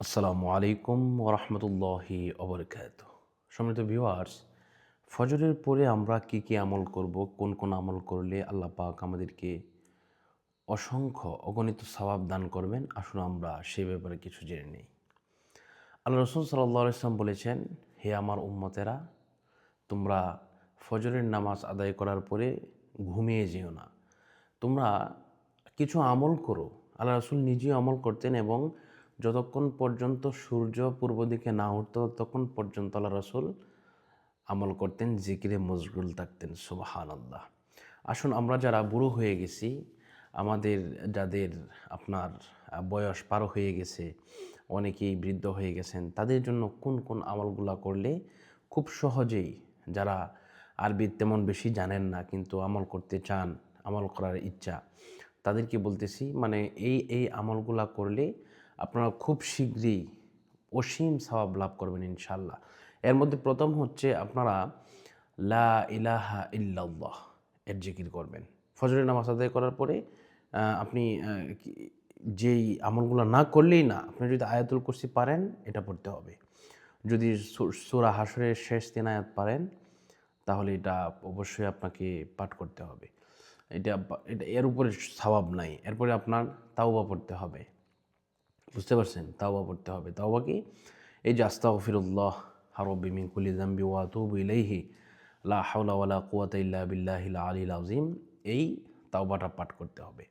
আসসালামু আলাইকুম ওরহমতুল্লাহি ওবরকাতুহ। সম্মানিত ভিউয়ার্স, ফজরের পরে আমরা কি কি আমল করব, কোন কোন আমল করলে আল্লাহ পাক আমাদেরকে অসংখ্য অগণিত সওয়াব দান করবেন, আসুন আমরা সেই ব্যাপারে কিছু জেনে নিই। আল্লাহ রসুল সাল্লাল্লাহু আলাইহি ওয়াসাল্লাম বলেছেন, হে আমার উম্মতেরা, তোমরা ফজরের নামাজ আদায় করার পরে ঘুমিয়ে যেও না, তোমরা কিছু আমল করো। আল্লাহ রসুল নিজেও আমল করতেন এবং যতক্ষণ পর্যন্ত সূর্য পূর্ব দিকে না উঠত ততক্ষণ পর্যন্ত আল্লাহ রসুল আমল করতেন, জিকিরে মশগুল থাকতেন। সুবহানাল্লাহ। আসুন আমরা যারা বুড়ো হয়ে গেছি, আমাদের যাদের আপনার বয়স পার হয়ে গেছে, অনেকেই বৃদ্ধ হয়ে গেছেন, তাদের জন্য কোন কোন আমলগুলা করলে খুব সহজেই, যারা আরবি তেমন বেশি জানেন না কিন্তু আমল করতে চান, আমল করার ইচ্ছা, তাদেরকে বলতেছি, মানে এই আমলগুলা করলে আপনারা খুব শীঘ্রই অসীম সওয়াব লাভ করবেন ইনশাল্লাহ। এর মধ্যে প্রথম হচ্ছে আপনারা লা ইলাহা ইল্লাল্লাহ এর জিকির করবেন। ফজরের নামাজ আদায় করার পরে আপনি যেই আমলগুলো না করলেই না, আপনি যদি আয়াতুল কুরসি পারেন এটা পড়তে হবে। যদি সূরা হাশরের শেষ 3 আয়াত পারেন তাহলে এটা অবশ্যই আপনাকে পাঠ করতে হবে। এটা এর উপরে সওয়াব নাই। এরপরে আপনার তাওবা পড়তে হবে। বুঝতে পারছেন? তাওবা পড়তে হবে। তাওবা কি? এই যে আস্তাগফিরুল্লাহ রাব্বি মিন কুল্লি যামবি ওয়া আতুবু ইলাইহি লা হাওলা ওয়ালা কুওয়াতা ইল্লা বিল্লাহিল আলিয়্যিল আযীম, এই তাওবাটা পাঠ করতে হবে।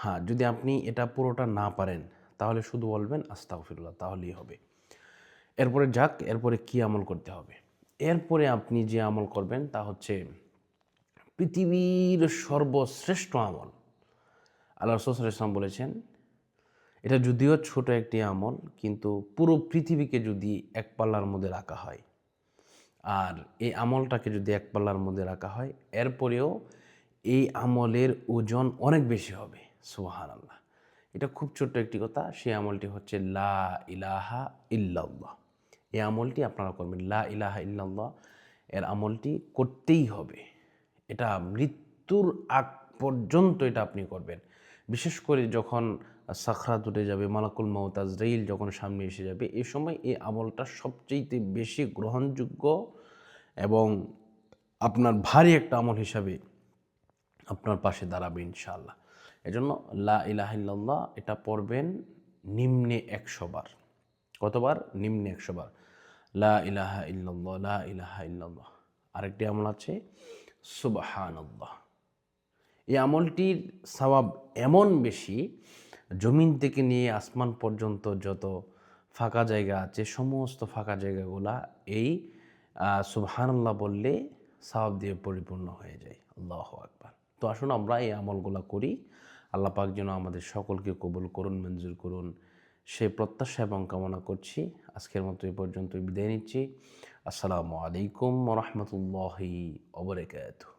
হ্যাঁ, যদি আপনি এটা পুরোটা না পারেন তাহলে শুধু বলবেন আস্তাগফিরুল্লাহ, তাহলেই হবে। এরপরে কি আমল করতে হবে? এরপরে আপনি যে আমল করবেন তা হচ্ছে পৃথিবীর সর্বশ্রেষ্ঠ আমল। আল্লাহ রাসূল সাল্লাল্লাহু আলাইহি ওয়াসাল্লাম বলেছেন, এটা যদিও ছোট একটি আমল, কিন্তু পুরো পৃথিবীকে যদি এক পাল্লার মধ্যে রাখা হয়, আর এই আমলটাকে যদি এক পাল্লার মধ্যে রাখা হয়, এরপরেও এই আমলের ওজন অনেক বেশি হবে। সুবহানাল্লাহ। এটা খুব ছোট্ট একটি কথা। সেই আমলটি হচ্ছে লা ইলাহা ইল্লাল্লাহ। এই আমলটি আপনারা করবেন। লা ইলাহা ইল্লাল্লাহ এর আমলটি করতেই হবে। এটা মৃত্যুর আগ পর্যন্ত এটা আপনি করবেন। বিশেষ করে যখন সাকরাত উঠে যাবে, মালাকুল মউত আজরাইল যখন সামনে এসে যাবে, এই সময় এই আমলটা সবচেয়ে বেশি গ্রহণযোগ্য এবং আপনার ভারী একটা আমল হিসাবে আপনার পাশে দাঁড়াবে ইনশাআল্লাহ। এজন্য লা ইলাহা ইল্লাল্লাহ এটা পড়বেন নিম্নে 100 বার। কতবার? নিম্নে 100 বার। লা ইলাহা ইল্লাল্লাহ, লা ইলাহা ইল্লাল্লাহ। আরেকটি আমল আছে সুবহানাল্লাহ। এই আমলটির সওয়াব এমন বেশি, জমিন থেকে নিয়ে আসমান পর্যন্ত যত ফাঁকা জায়গা আছে, সমস্ত ফাঁকা জায়গাগুলা এই সুবহানাল্লাহ বললে সওয়াব দিয়ে পরিপূর্ণ হয়ে যায়। আল্লাহু আকবার। তো আসুন আমরা এই আমলগুলা করি। আল্লাহ পাক যেন আমাদের সকলকে কবুল করুন, মঞ্জুর করুন, সে প্রত্যাশা এবং কামনা করছি। আজকের মতো এই পর্যন্তই বিদায় নিচ্ছি। আসসালামু আলাইকুম ওয়া রাহমাতুল্লাহি ওয়া বারাকাতুহু।